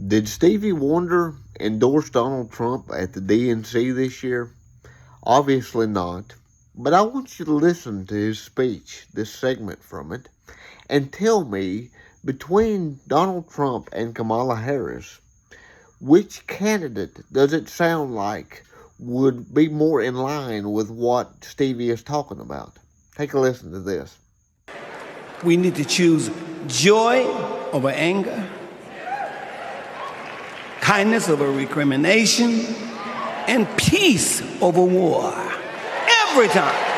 Did Stevie Wonder endorse Donald Trump at the DNC this year? Obviously not. But I want you to listen to his speech, this segment from it, and tell me, between Donald Trump and Kamala Harris, which candidate does it sound like would be more in line with what Stevie is talking about? Take a listen to this. We need to choose joy over anger, kindness over recrimination, and peace over war. Every time.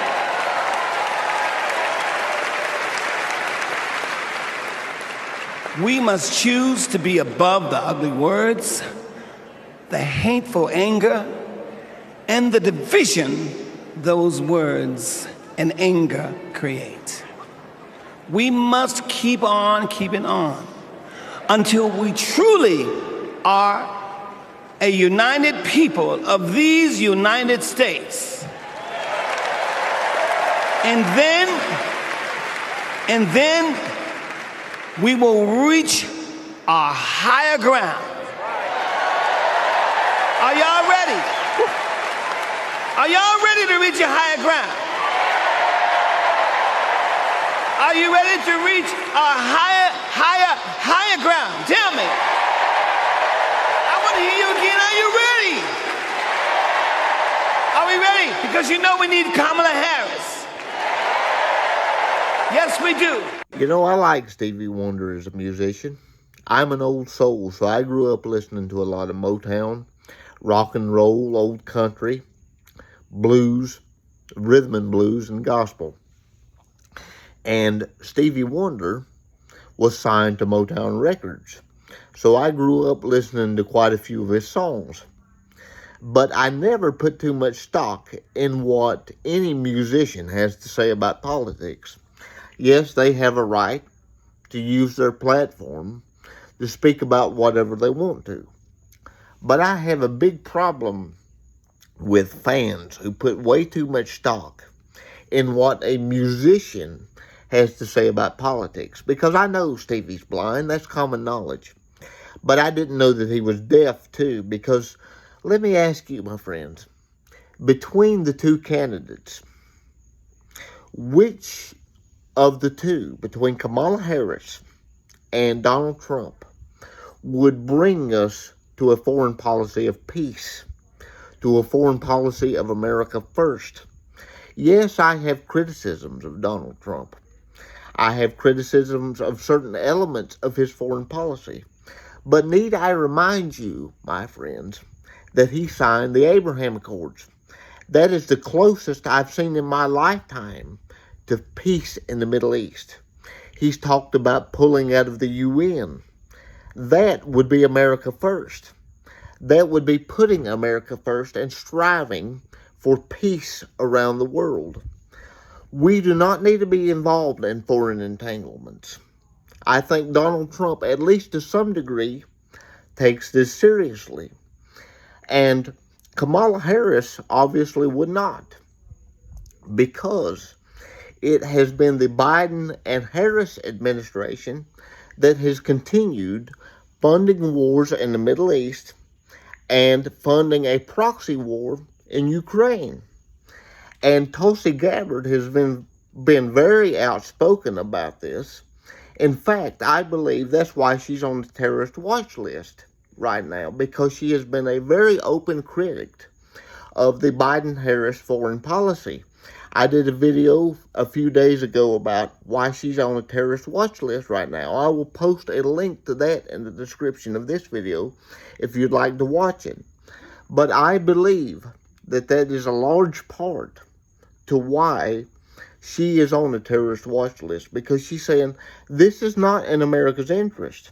We must choose to be above the ugly words, the hateful anger, and the division those words and anger create. We must keep on keeping on until we truly are a united people of these United States. And then we will reach our higher ground. Are y'all ready? Are y'all ready to reach a higher ground? Are you ready to reach our higher ground? Tell me. I want to hear you again. Are you ready? Are we ready? Because you know we need Kamala Harris. Yes, we do. You know, I like Stevie Wonder as a musician. I'm an old soul, so I grew up listening to a lot of Motown, rock and roll, old country, blues, rhythm and blues, and gospel. And Stevie Wonder was signed to Motown Records. So I grew up listening to quite a few of his songs. But I never put too much stock in what any musician has to say about politics. Yes, they have a right to use their platform to speak about whatever they want to. But I have a big problem with fans who put way too much stock in what a musician has to say about politics. Because I know Stevie's blind, that's common knowledge. But I didn't know that he was deaf too, because let me ask you, my friends, between the two candidates, which of the two, between Kamala Harris and Donald Trump, would bring us to a foreign policy of peace, to a foreign policy of America first? Yes, I have criticisms of Donald Trump. I have criticisms of certain elements of his foreign policy. But need I remind you, my friends, that he signed the Abraham Accords. That is the closest I've seen in my lifetime to peace in the Middle East. He's talked about pulling out of the UN. That would be America first. That would be putting America first and striving for peace around the world. We do not need to be involved in foreign entanglements. I think Donald Trump, at least to some degree, takes this seriously. And Kamala Harris obviously would not, because it has been the Biden and Harris administration that has continued funding wars in the Middle East and funding a proxy war in Ukraine. And Tulsi Gabbard has been very outspoken about this. In fact, I believe that's why she's on the terrorist watch list right now, because she has been a very open critic of the Biden-Harris foreign policy. I did a video a few days ago about why she's on a terrorist watch list right now. I will post a link to that in the description of this video if you'd like to watch it. But I believe that that is a large part to why she is on a terrorist watch list, because she's saying this is not in America's interest.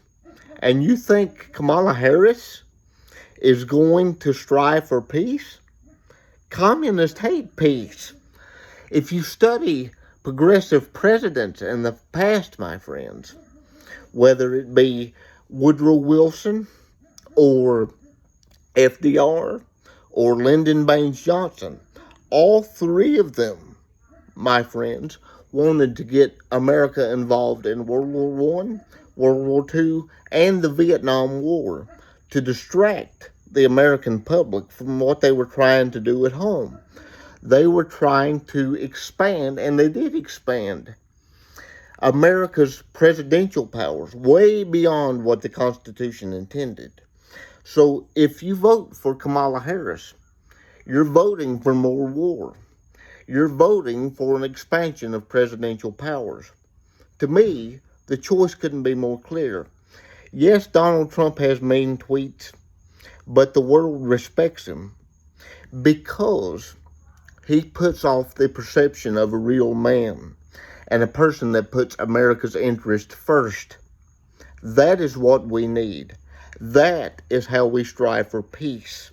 And you think Kamala Harris is going to strive for peace? Communists hate peace. If you study progressive presidents in the past, my friends, whether it be Woodrow Wilson or FDR or Lyndon Baines Johnson, all three of them, my friends, wanted to get America involved in World War I, World War II, and the Vietnam War. to distract the American public from what they were trying to do at home. They were trying to expand, and they did expand, America's presidential powers way beyond what the Constitution intended. So if you vote for Kamala Harris, you're voting for more war. You're voting for an expansion of presidential powers. To me, the choice couldn't be more clear. Yes, Donald Trump has mean tweets, but the world respects him because he puts off the perception of a real man and a person that puts America's interest first. That is what we need. That is how we strive for peace.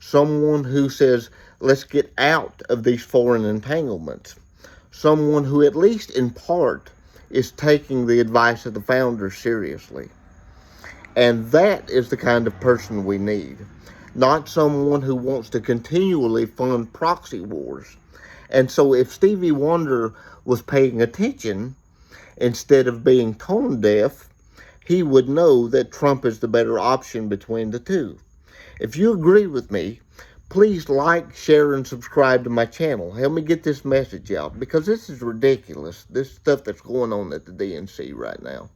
Someone who says, let's get out of these foreign entanglements. Someone who, at least in part, is taking the advice of the founders seriously. And that is the kind of person we need. Not someone who wants to continually fund proxy wars. And so if Stevie Wonder was paying attention instead of being tone deaf, he would know that Trump is the better option between the two. If you agree with me, please like, share, and subscribe to my channel. Help me get this message out, because this is ridiculous, this stuff that's going on at the DNC right now.